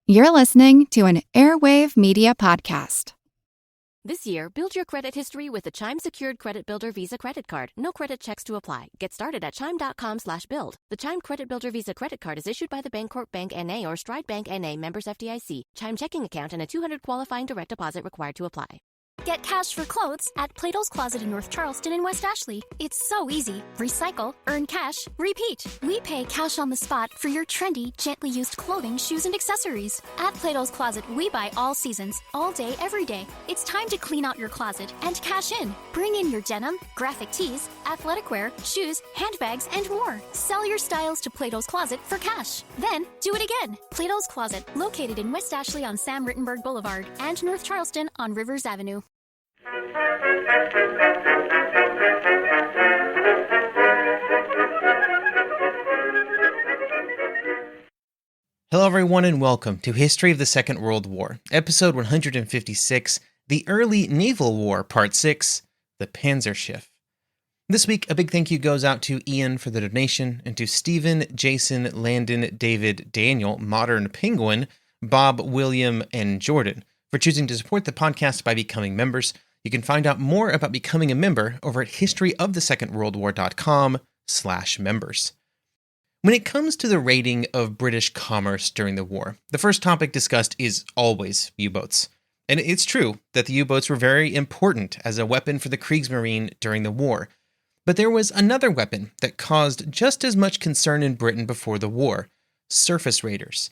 You're listening to an Airwave Media Podcast. This year, build your credit history with the Chime Secured Credit Builder Visa Credit Card. No credit checks to apply. Get started at chime.com/build. The Chime Credit Builder Visa Credit Card is issued by the Bancorp Bank N.A. or Stride Bank N.A. members FDIC. Chime checking account and a $200 qualifying direct deposit required to apply. Get cash for clothes at Plato's Closet in North Charleston and West Ashley. It's so easy. Recycle, earn cash, repeat. We pay cash on the spot for your trendy, gently used clothing, shoes, and accessories. At Plato's Closet, we buy all seasons, all day, every day. It's time to clean out your closet and cash in. Bring in your denim, graphic tees, athletic wear, shoes, handbags, and more. Sell your styles to Plato's Closet for cash. Then, do it again. Plato's Closet, located in West Ashley on Sam Rittenberg Boulevard and North Charleston on Rivers Avenue. Hello everyone and welcome to History of the Second World War, episode 156, The Early Naval War, part 6, The Panzerschiffe. This week, a big thank you goes out to Ian for the donation, and to Stephen, Jason, Landon, David, Daniel, Modern Penguin, Bob, William, and Jordan for choosing to support the podcast by becoming members. You can find out more about becoming a member over at historyofthesecondworldwar.com/members. When it comes to the rating of British commerce during the war, the first topic discussed is always U-boats. And it's true that the U-boats were very important as a weapon for the Kriegsmarine during the war. But there was another weapon that caused just as much concern in Britain before the war: surface raiders.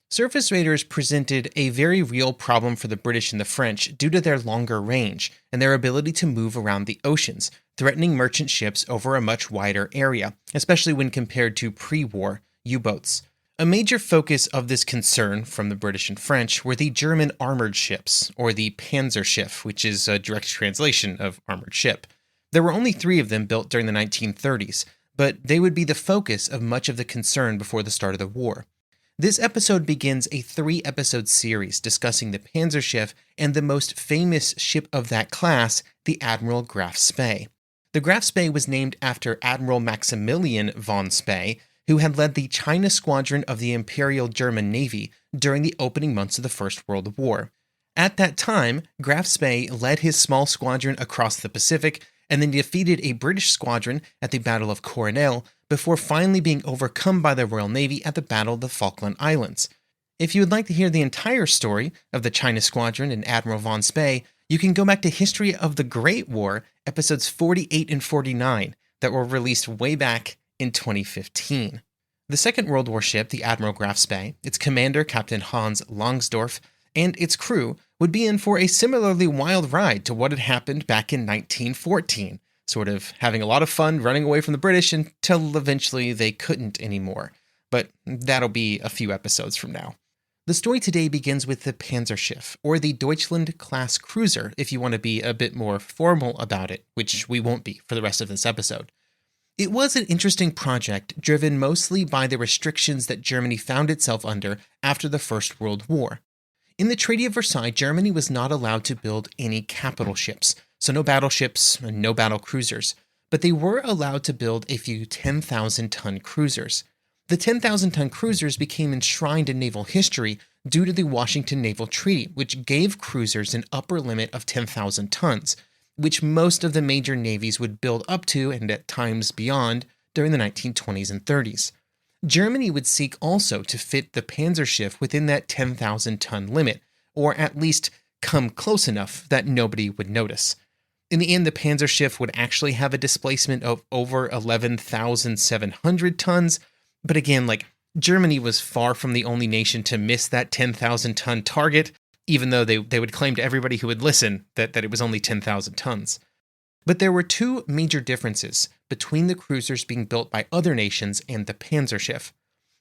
Surface raiders presented a very real problem for the British and the French due to their longer range and their ability to move around the oceans, threatening merchant ships over a much wider area, especially when compared to pre-war U-boats. A major focus of this concern from the British and French were the German armored ships, or the Panzerschiffe, which is a direct translation of armored ship. There were only 3 of them built during the 1930s, but they would be the focus of much of the concern before the start of the war. This episode begins a 3-episode series discussing the Panzerschiffe and the most famous ship of that class, the Admiral Graf Spee. The Graf Spee was named after Admiral Maximilian von Spee, who had led the China Squadron of the Imperial German Navy during the opening months of the First World War. At that time, Graf Spee led his small squadron across the Pacific and then defeated a British squadron at the Battle of Coronel before finally being overcome by the Royal Navy at the Battle of the Falkland Islands. If you would like to hear the entire story of the China Squadron and Admiral von Spee, you can go back to History of the Great War, episodes 48 and 49, that were released way back in 2015. The Second World War ship, the Admiral Graf Spee, its commander, Captain Hans Langsdorff, and its crew would be in for a similarly wild ride to what had happened back in 1914, sort of having a lot of fun running away from the British until eventually they couldn't anymore. But that'll be a few episodes from now. The story today begins with the Panzerschiffe, or the Deutschland-class cruiser, if you want to be a bit more formal about it, which we won't be for the rest of this episode. It was an interesting project driven mostly by the restrictions that Germany found itself under after the First World War. In the Treaty of Versailles, Germany was not allowed to build any capital ships, so no battleships and no battle cruisers, but they were allowed to build a few 10,000-ton cruisers. The 10,000-ton cruisers became enshrined in naval history due to the Washington Naval Treaty, which gave cruisers an upper limit of 10,000 tons, which most of the major navies would build up to and at times beyond during the 1920s and 30s. Germany would seek also to fit the Panzerschiffe within that 10,000-ton limit, or at least come close enough that nobody would notice. In the end, the Panzerschiffe would actually have a displacement of over 11,700 tons, but again, Germany was far from the only nation to miss that 10,000-ton target, even though they would claim to everybody who would listen that it was only 10,000 tons. But there were 2 major differences between the cruisers being built by other nations and the Panzerschiffe.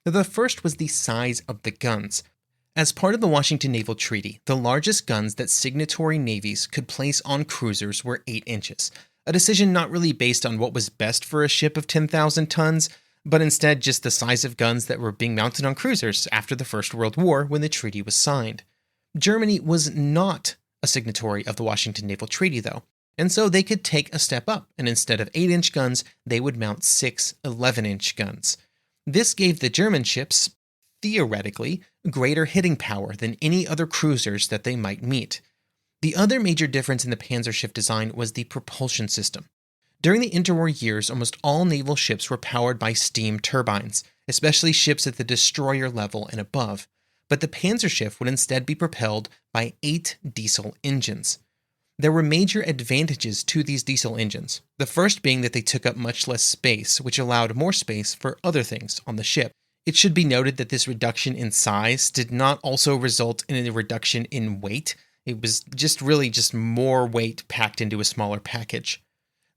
The first was the size of the guns. As part of the Washington Naval Treaty, the largest guns that signatory navies could place on cruisers were 8 inches, a decision not really based on what was best for a ship of 10,000 tons, but instead just the size of guns that were being mounted on cruisers after the First World War when the treaty was signed. Germany was not a signatory of the Washington Naval Treaty, though, and so they could take a step up, and instead of 8-inch guns, they would mount 6 11-inch guns. This gave the German ships, theoretically, greater hitting power than any other cruisers that they might meet. The other major difference in the Panzerschiffe design was the propulsion system. During the interwar years, almost all naval ships were powered by steam turbines, especially ships at the destroyer level and above, but the Panzerschiffe would instead be propelled by 8 diesel engines. There were major advantages to these diesel engines, the first being that they took up much less space, which allowed more space for other things on the ship. It should be noted that this reduction in size did not also result in a reduction in weight. It was just more weight packed into a smaller package.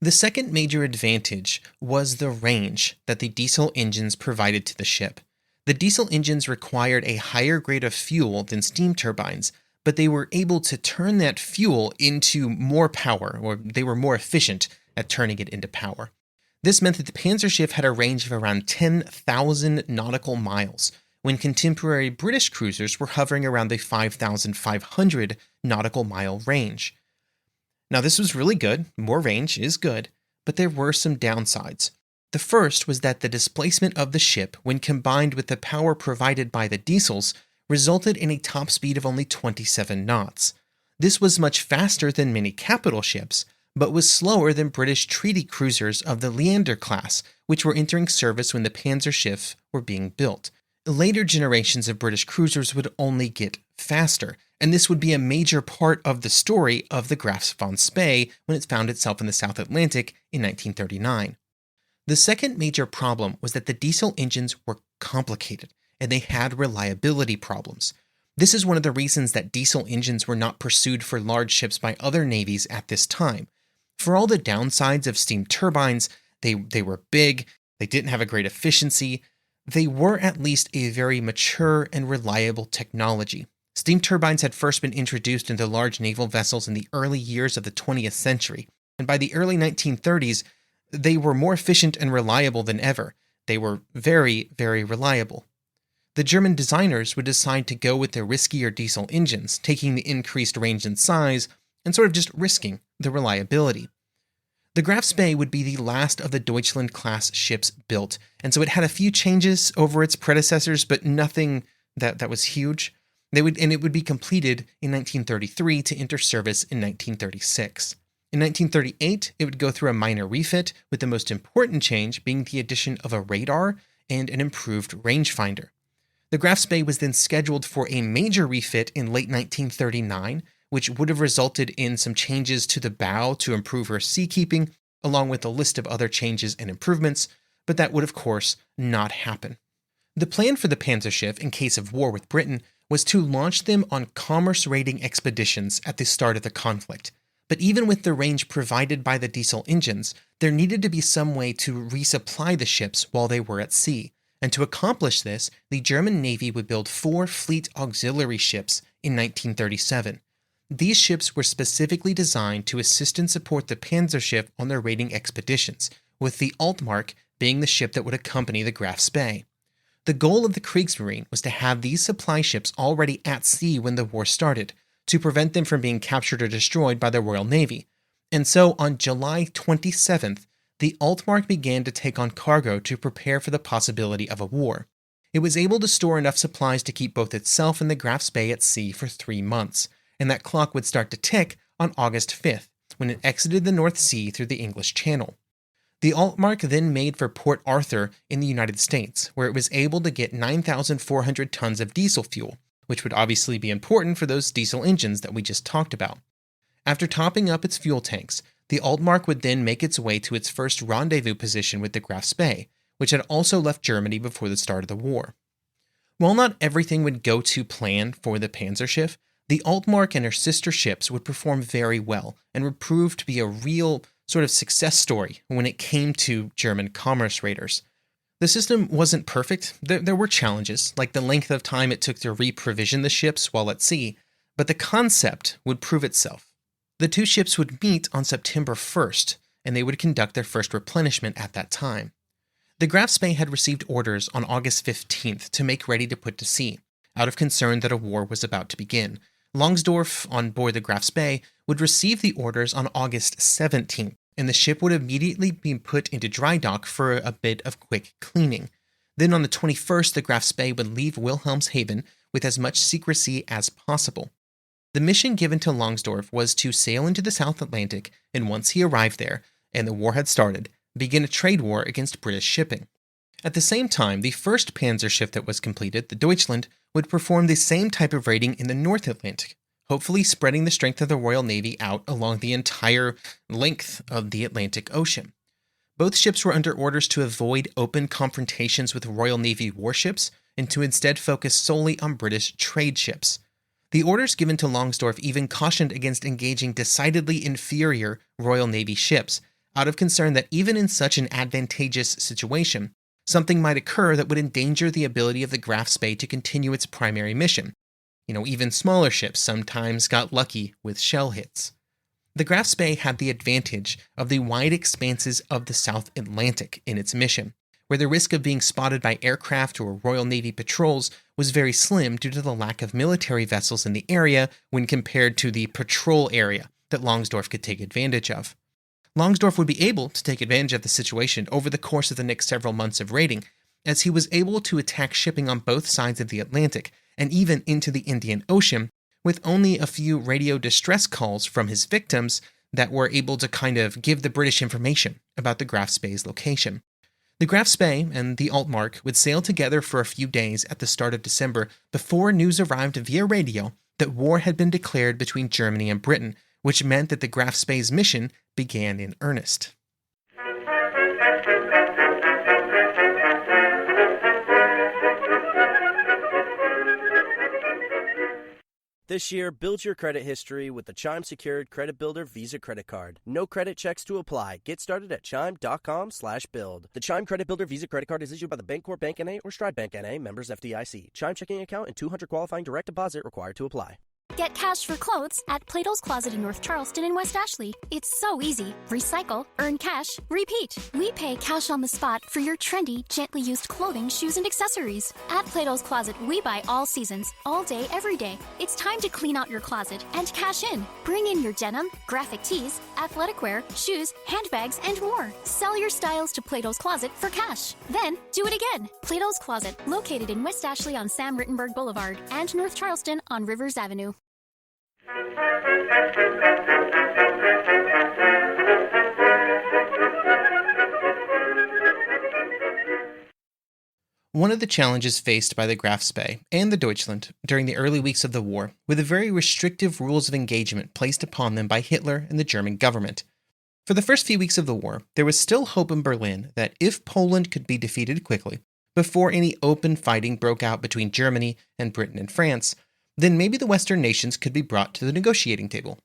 The second major advantage was the range that the diesel engines provided to the ship. The diesel engines required a higher grade of fuel than steam turbines, but they were able to turn that fuel into more power, or they were more efficient at turning it into power. This meant that the Panzerschiffe had a range of around 10,000 nautical miles, when contemporary British cruisers were hovering around the 5,500 nautical mile range. Now, this was really good. More range is good, but there were some downsides. The first was that the displacement of the ship, when combined with the power provided by the diesels, resulted in a top speed of only 27 knots. This was much faster than many capital ships, but was slower than British treaty cruisers of the Leander class, which were entering service when the Panzerschiffe were being built. Later generations of British cruisers would only get faster, and this would be a major part of the story of the Graf von Spee when it found itself in the South Atlantic in 1939. The second major problem was that the diesel engines were complicated, and they had reliability problems. This is one of the reasons that diesel engines were not pursued for large ships by other navies at this time. For all the downsides of steam turbines, they were big, they didn't have a great efficiency, they were at least a very mature and reliable technology. Steam turbines had first been introduced into large naval vessels in the early years of the 20th century, and by the early 1930s, they were more efficient and reliable than ever. They were very, very reliable. The German designers would decide to go with the riskier diesel engines, taking the increased range and size, and sort of just risking the reliability. The Graf Spee would be the last of the Deutschland-class ships built, and so it had a few changes over its predecessors, but nothing that was huge. It would be completed in 1933 to enter service in 1936. In 1938, it would go through a minor refit, with the most important change being the addition of a radar and an improved rangefinder. The Graf Spee was then scheduled for a major refit in late 1939, which would have resulted in some changes to the bow to improve her seakeeping, along with a list of other changes and improvements, but that would of course not happen. The plan for the Panzerschiffe in case of war with Britain was to launch them on commerce-raiding expeditions at the start of the conflict. But even with the range provided by the diesel engines, there needed to be some way to resupply the ships while they were at sea. And to accomplish this, the German Navy would build 4 fleet auxiliary ships in 1937. These ships were specifically designed to assist and support the Panzerschiffe on their raiding expeditions, with the Altmark being the ship that would accompany the Graf Spee. The goal of the Kriegsmarine was to have these supply ships already at sea when the war started, to prevent them from being captured or destroyed by the Royal Navy. And so on July 27th, the Altmark began to take on cargo to prepare for the possibility of a war. It was able to store enough supplies to keep both itself and the Graf Spee at sea for 3 months, and that clock would start to tick on August 5th, when it exited the North Sea through the English Channel. The Altmark then made for Port Arthur in the United States, where it was able to get 9,400 tons of diesel fuel, which would obviously be important for those diesel engines that we just talked about. After topping up its fuel tanks, the Altmark would then make its way to its first rendezvous position with the Graf Spee, which had also left Germany before the start of the war. While not everything would go to plan for the Panzerschiffe, the Altmark and her sister ships would perform very well and would prove to be a real sort of success story when it came to German commerce raiders. The system wasn't perfect. There were challenges, like the length of time it took to reprovision the ships while at sea, but the concept would prove itself. The 2 ships would meet on September 1st, and they would conduct their first replenishment at that time. The Graf Spee had received orders on August 15th to make ready to put to sea, out of concern that a war was about to begin. Longsdorff, on board the Graf Spee, would receive the orders on August 17th, and the ship would immediately be put into dry dock for a bit of quick cleaning. Then on the 21st, the Graf Spee would leave Wilhelmshaven with as much secrecy as possible. The mission given to Longsdorff was to sail into the South Atlantic, and once he arrived there, and the war had started, begin a trade war against British shipping. At the same time, the first Panzerschiffe that was completed, the Deutschland, would perform the same type of raiding in the North Atlantic, hopefully spreading the strength of the Royal Navy out along the entire length of the Atlantic Ocean. Both ships were under orders to avoid open confrontations with Royal Navy warships and to instead focus solely on British trade ships. The orders given to Longsdorff even cautioned against engaging decidedly inferior Royal Navy ships, out of concern that even in such an advantageous situation, something might occur that would endanger the ability of the Graf Spee to continue its primary mission. Even smaller ships sometimes got lucky with shell hits. The Graf Spee had the advantage of the wide expanses of the South Atlantic in its mission, where the risk of being spotted by aircraft or Royal Navy patrols was very slim due to the lack of military vessels in the area when compared to the patrol area that Longsdorff could take advantage of. Longsdorff would be able to take advantage of the situation over the course of the next several months of raiding, as he was able to attack shipping on both sides of the Atlantic and even into the Indian Ocean, with only a few radio distress calls from his victims that were able to kind of give the British information about the Graf Spee's location. The Graf Spee and the Altmark would sail together for a few days at the start of December before news arrived via radio that war had been declared between Germany and Britain, which meant that the Graf Spee's mission began in earnest. This year, build your credit history with the Chime Secured Credit Builder Visa Credit Card. No credit checks to apply. Get started at chime.com/build. The Chime Credit Builder Visa Credit Card is issued by the Bancorp Bank N.A. or Stride Bank N.A. members FDIC. Chime checking account and 200 qualifying direct deposit required to apply. Get cash for clothes at Plato's Closet in North Charleston and West Ashley. It's so easy. Recycle, earn cash, repeat. We pay cash on the spot for your trendy, gently used clothing, shoes, and accessories. At Plato's Closet, we buy all seasons, all day, every day. It's time to clean out your closet and cash in. Bring in your denim, graphic tees, athletic wear, shoes, handbags, and more. Sell your styles to Plato's Closet for cash. Then, do it again. Plato's Closet, located in West Ashley on Sam Rittenberg Boulevard and North Charleston on Rivers Avenue. One of the challenges faced by the Graf Spee and the Deutschland during the early weeks of the war were the very restrictive rules of engagement placed upon them by Hitler and the German government. For the first few weeks of the war, there was still hope in Berlin that if Poland could be defeated quickly, before any open fighting broke out between Germany and Britain and France, then maybe the Western nations could be brought to the negotiating table.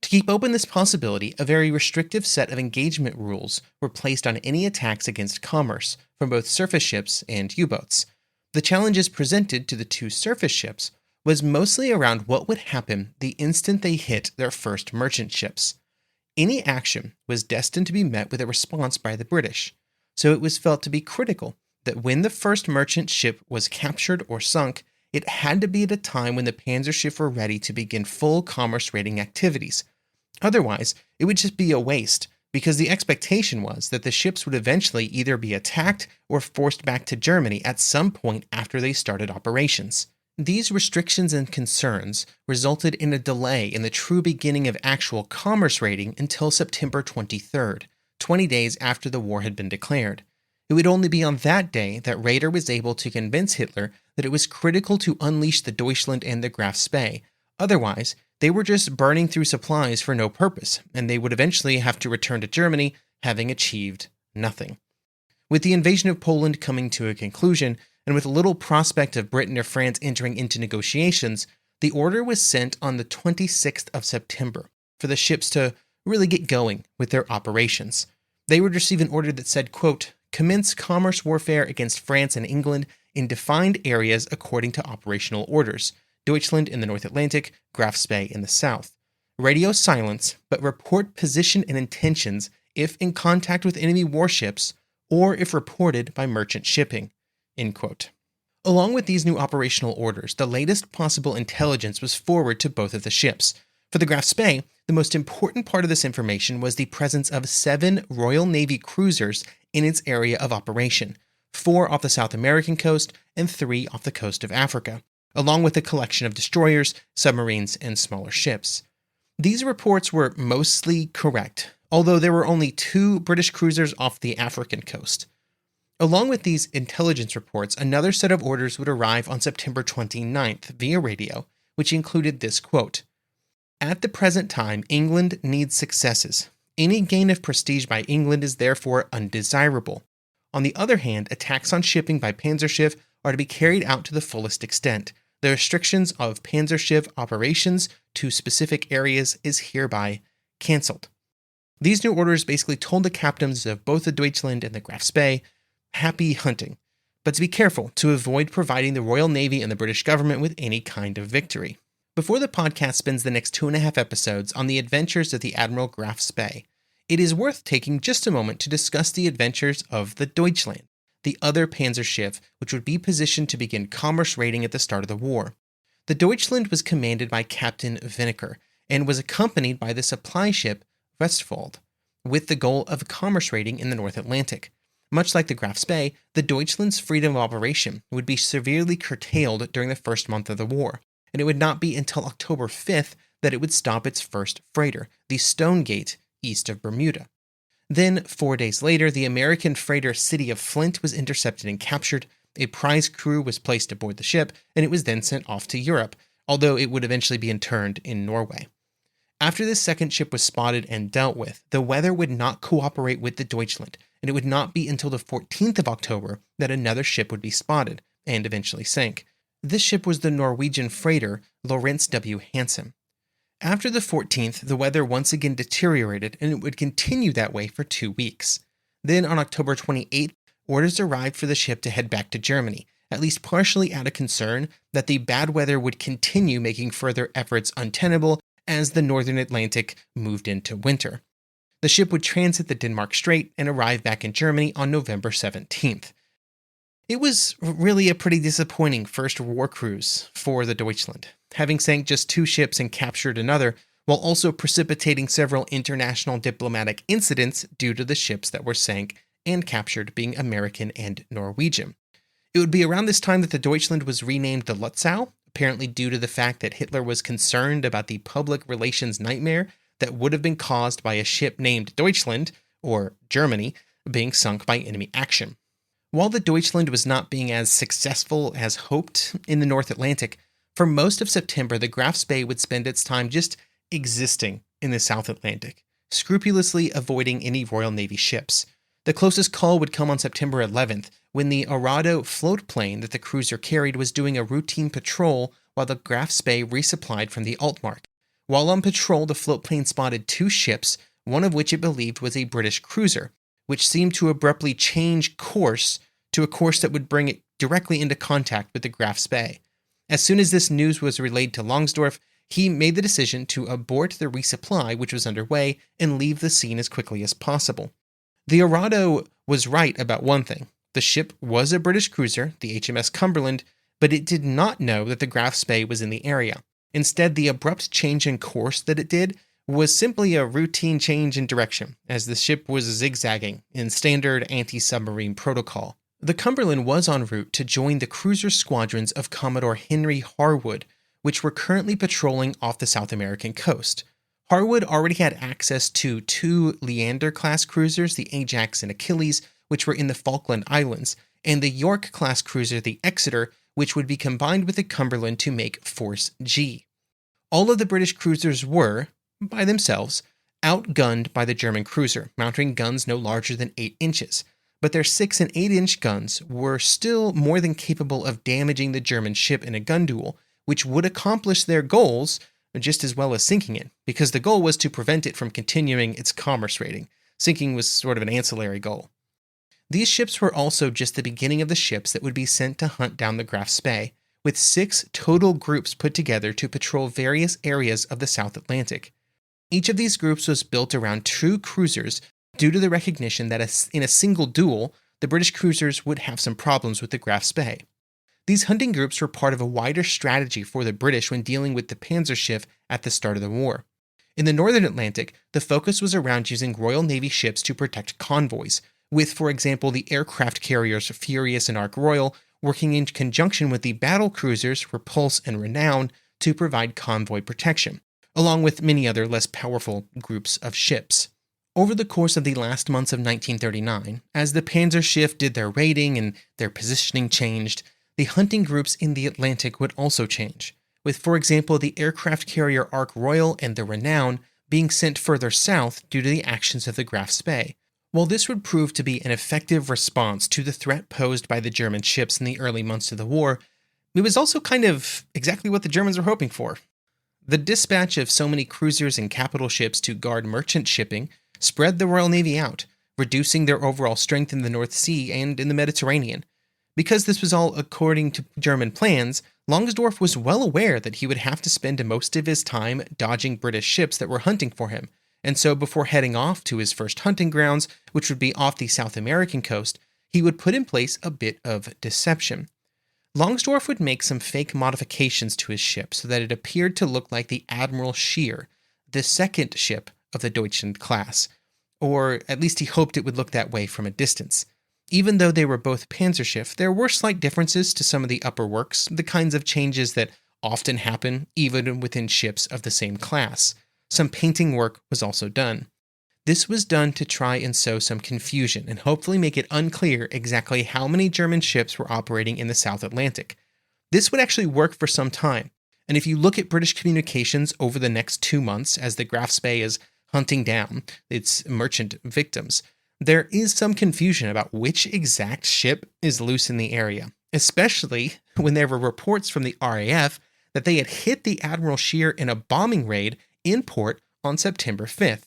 To keep open this possibility, a very restrictive set of engagement rules were placed on any attacks against commerce from both surface ships and U-boats. The challenges presented to the two surface ships was mostly around what would happen the instant they hit their first merchant ships. Any action was destined to be met with a response by the British, so it was felt to be critical that when the first merchant ship was captured or sunk, it had to be at a time when the Panzerschiffe were ready to begin full commerce raiding activities. Otherwise, it would just be a waste, because the expectation was that the ships would eventually either be attacked or forced back to Germany at some point after they started operations. These restrictions and concerns resulted in a delay in the true beginning of actual commerce raiding until September 23rd, 20 days after the war had been declared. It would only be on that day that Raeder was able to convince Hitler that it was critical to unleash the Deutschland and the Graf Spee. Otherwise, they were just burning through supplies for no purpose, and they would eventually have to return to Germany, having achieved nothing. With the invasion of Poland coming to a conclusion, and with little prospect of Britain or France entering into negotiations, the order was sent on the 26th of September for the ships to really get going with their operations. They would receive an order that said, quote, "Commence commerce warfare against France and England in defined areas according to operational orders. Deutschland in the North Atlantic, Graf Spee in the South. Radio silence, but report position and intentions if in contact with enemy warships or if reported by merchant shipping." End quote. Along with these new operational orders, the latest possible intelligence was forwarded to both of the ships. For the Graf Spee, the most important part of this information was the presence of 7 Royal Navy cruisers in its area of operation, 4 off the South American coast and 3 off the coast of Africa. along with a collection of destroyers, submarines, and smaller ships. These reports were mostly correct, although there were only 2 British cruisers off the African coast. Along with these intelligence reports, another set of orders would arrive on September 29th via radio, which included this quote: "At the present time, England needs successes. Any gain of prestige by England is therefore undesirable. On the other hand, attacks on shipping by Panzerschiffe are to be carried out to the fullest extent. The restrictions of Panzerschiffe operations to specific areas is hereby cancelled." These new orders basically told the captains of both the Deutschland and the Graf Spee, happy hunting, but to be careful to avoid providing the Royal Navy and the British government with any kind of victory. Before the podcast spends the next 2.5 episodes on the adventures of the Admiral Graf Spee, it is worth taking just a moment to discuss the adventures of the Deutschland, the other Panzerschiffe which would be positioned to begin commerce raiding at the start of the war. The Deutschland was commanded by Captain Winokur and was accompanied by the supply ship Westfold, with the goal of commerce raiding in the North Atlantic. Much like the Graf Spee, the Deutschland's freedom of operation would be severely curtailed during the first month of the war, and it would not be until October 5th that it would stop its first freighter, the Stonegate, east of Bermuda. Then, 4 days later, the American freighter City of Flint was intercepted and captured, a prize crew was placed aboard the ship, and it was then sent off to Europe, although it would eventually be interned in Norway. After this second ship was spotted and dealt with, the weather would not cooperate with the Deutschland, and it would not be until the 14th of October that another ship would be spotted, and eventually sank. This ship was the Norwegian freighter Lawrence W. Hansen. After the 14th, the weather once again deteriorated, and it would continue that way for 2 weeks. Then on October 28th, orders arrived for the ship to head back to Germany, at least partially out of concern that the bad weather would continue making further efforts untenable as the northern Atlantic moved into winter. The ship would transit the Denmark Strait and arrive back in Germany on November 17th. It was really a pretty disappointing first war cruise for the Deutschland, having sank just 2 ships and captured another, while also precipitating several international diplomatic incidents due to the ships that were sank and captured being American and Norwegian. It would be around this time that the Deutschland was renamed the Lutzow, apparently due to the fact that Hitler was concerned about the public relations nightmare that would have been caused by a ship named Deutschland, or Germany, being sunk by enemy action. While the Deutschland was not being as successful as hoped in the North Atlantic, for most of September the Graf Spee would spend its time just existing in the South Atlantic, scrupulously avoiding any Royal Navy ships. The closest call would come on September 11th, when the Arado float plane that the cruiser carried was doing a routine patrol while the Graf Spee resupplied from the Altmark. While on patrol, the float plane spotted 2 ships, one of which it believed was a British cruiser, which seemed to abruptly change course to a course that would bring it directly into contact with the Graf Spee. As soon as this news was relayed to Longsdorff, he made the decision to abort the resupply which was underway and leave the scene as quickly as possible. The Arado was right about one thing. The ship was a British cruiser, the HMS Cumberland, but it did not know that the Graf Spee was in the area. Instead, the abrupt change in course that it did was simply a routine change in direction, as the ship was zigzagging in standard anti-submarine protocol. The Cumberland was en route to join the cruiser squadrons of Commodore Henry Harwood, which were currently patrolling off the South American coast. Harwood already had access to 2 Leander-class cruisers, the Ajax and Achilles, which were in the Falkland Islands, and the York-class cruiser, the Exeter, which would be combined with the Cumberland to make Force G. All of the British cruisers were, by themselves, outgunned by the German cruiser, mounting guns no larger than 8 inches, but their 6 and 8-inch guns were still more than capable of damaging the German ship in a gun duel, which would accomplish their goals just as well as sinking it, because the goal was to prevent it from continuing its commerce raiding. Sinking was sort of an ancillary goal. These ships were also just the beginning of the ships that would be sent to hunt down the Graf Spee, with 6 total groups put together to patrol various areas of the South Atlantic. Each of these groups was built around 2 cruisers due to the recognition that in a single duel, the British cruisers would have some problems with the Graf Spee. These hunting groups were part of a wider strategy for the British when dealing with the Panzerschiffe at the start of the war. In the Northern Atlantic, the focus was around using Royal Navy ships to protect convoys, with, for example, the aircraft carriers Furious and Ark Royal working in conjunction with the battle cruisers Repulse and Renown to provide convoy protection, along with many other less powerful groups of ships. Over the course of the last months of 1939, as the Panzerschiffe did their raiding and their positioning changed, the hunting groups in the Atlantic would also change, with, for example, the aircraft carrier Ark Royal and the Renown being sent further south due to the actions of the Graf Spee. While this would prove to be an effective response to the threat posed by the German ships in the early months of the war, it was also kind of exactly what the Germans were hoping for. The dispatch of so many cruisers and capital ships to guard merchant shipping spread the Royal Navy out, reducing their overall strength in the North Sea and in the Mediterranean. Because this was all according to German plans, Longsdorff was well aware that he would have to spend most of his time dodging British ships that were hunting for him, and so before heading off to his first hunting grounds, which would be off the South American coast, he would put in place a bit of deception. Longsdorff would make some fake modifications to his ship so that it appeared to look like the Admiral Scheer, the second ship of the Deutschland class, or at least he hoped it would look that way from a distance. Even though they were both Panzerschiffe, there were slight differences to some of the upper works, the kinds of changes that often happen even within ships of the same class. Some painting work was also done. This was done to try and sow some confusion and hopefully make it unclear exactly how many German ships were operating in the South Atlantic. This would actually work for some time, and if you look at British communications over the next 2 months as the Graf Spee is hunting down its merchant victims, there is some confusion about which exact ship is loose in the area, especially when there were reports from the RAF that they had hit the Admiral Scheer in a bombing raid in port on September 5th,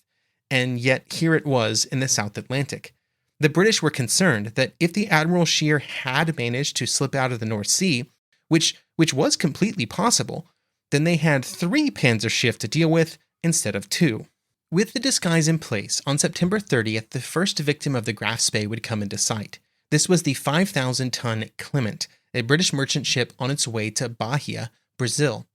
and yet here it was in the South Atlantic. The British were concerned that if the Admiral Scheer had managed to slip out of the North Sea, which was completely possible, then they had 3 Panzerschiffe to deal with instead of 2. With the disguise in place, on September 30th, the first victim of the Graf Spee would come into sight. This was the 5,000-ton Clement, a British merchant ship on its way to Bahia, Brazil.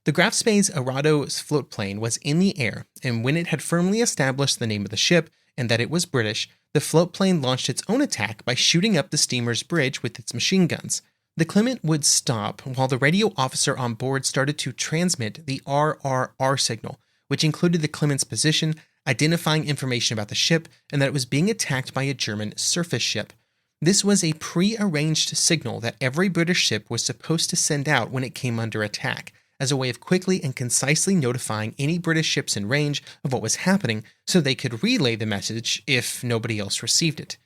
The Graf Spee's Arado floatplane was in the air, and when it had firmly established the name of the ship and that it was British, the floatplane launched its own attack by shooting up the steamer's bridge with its machine guns. The Clement would stop while the radio officer on board started to transmit the RRR signal, which included the Clement's position, identifying information about the ship, and that it was being attacked by a German surface ship. This was a pre-arranged signal that every British ship was supposed to send out when it came under attack, as a way of quickly and concisely notifying any British ships in range of what was happening so they could relay the message if nobody else received it.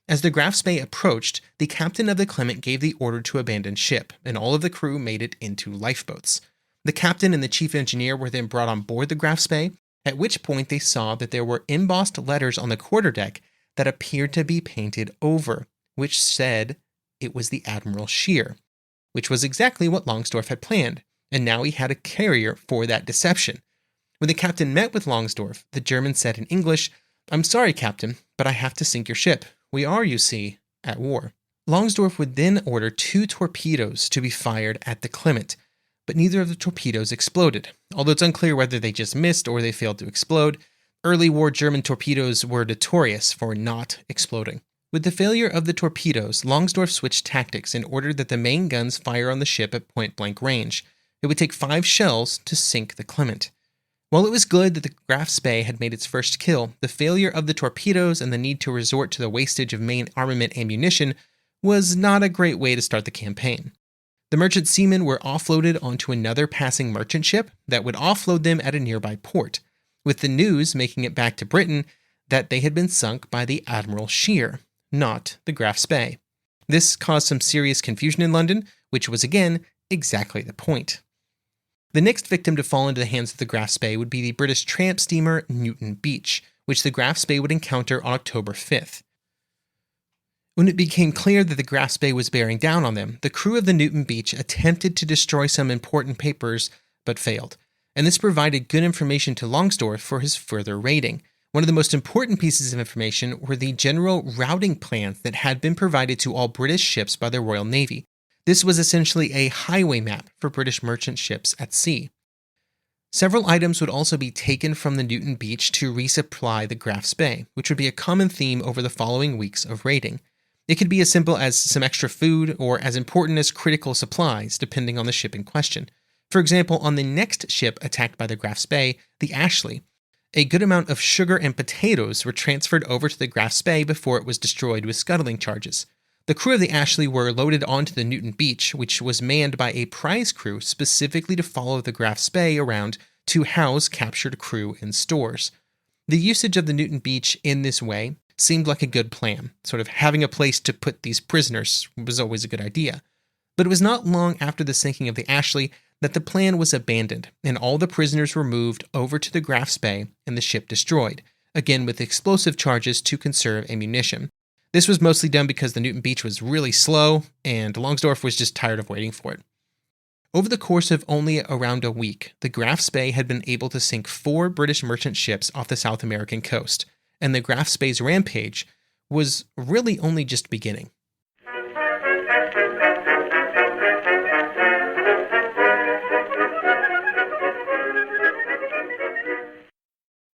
As the Graf Spee approached, the captain of the Clement gave the order to abandon ship, and all of the crew made it into lifeboats. The captain and the chief engineer were then brought on board the Graf Spee, at which point they saw that there were embossed letters on the quarterdeck that appeared to be painted over, which said it was the Admiral Scheer, which was exactly what Longsdorff had planned, and now he had a carrier for that deception. When the captain met with Longsdorff, the German said in English, "I'm sorry, Captain, but I have to sink your ship. We are, you see, at war." Longsdorff would then order 2 torpedoes to be fired at the Clement, but neither of the torpedoes exploded. Although it's unclear whether they just missed or they failed to explode, early war German torpedoes were notorious for not exploding. With the failure of the torpedoes, Longsdorff switched tactics and ordered that the main guns fire on the ship at point-blank range. It would take 5 shells to sink the Clement. While it was good that the Graf Spee had made its first kill, the failure of the torpedoes and the need to resort to the wastage of main armament ammunition was not a great way to start the campaign. The merchant seamen were offloaded onto another passing merchant ship that would offload them at a nearby port, with the news making it back to Britain that they had been sunk by the Admiral Scheer, not the Graf Spee. This caused some serious confusion in London, which was again exactly the point. The next victim to fall into the hands of the Graf Spee would be the British tramp steamer Newton Beach, which the Graf Spee would encounter on October 5th. When it became clear that the Graf Spee was bearing down on them, the crew of the Newton Beach attempted to destroy some important papers, but failed, and this provided good information to Longsdorff for his further raiding. One of the most important pieces of information were the general routing plans that had been provided to all British ships by the Royal Navy. This was essentially a highway map for British merchant ships at sea. Several items would also be taken from the Newton Beach to resupply the Graf Spee, which would be a common theme over the following weeks of raiding. It could be as simple as some extra food or as important as critical supplies, depending on the ship in question. For example, on the next ship attacked by the Graf Spee, the Ashley, a good amount of sugar and potatoes were transferred over to the Graf Spee before it was destroyed with scuttling charges. The crew of the Ashley were loaded onto the Newton Beach, which was manned by a prize crew specifically to follow the Graf Spee around to house captured crew and stores. The usage of the Newton Beach in this way seemed like a good plan. Sort of having a place to put these prisoners was always a good idea. But it was not long after the sinking of the Ashley that the plan was abandoned, and all the prisoners were moved over to the Graf Spee and the ship destroyed, again with explosive charges to conserve ammunition. This was mostly done because the Newton Beach was really slow, and Longsdorff was just tired of waiting for it. Over the course of only around a week, the Graf Spee had been able to sink 4 British merchant ships off the South American coast, and the Graf Spee's rampage was really only just beginning.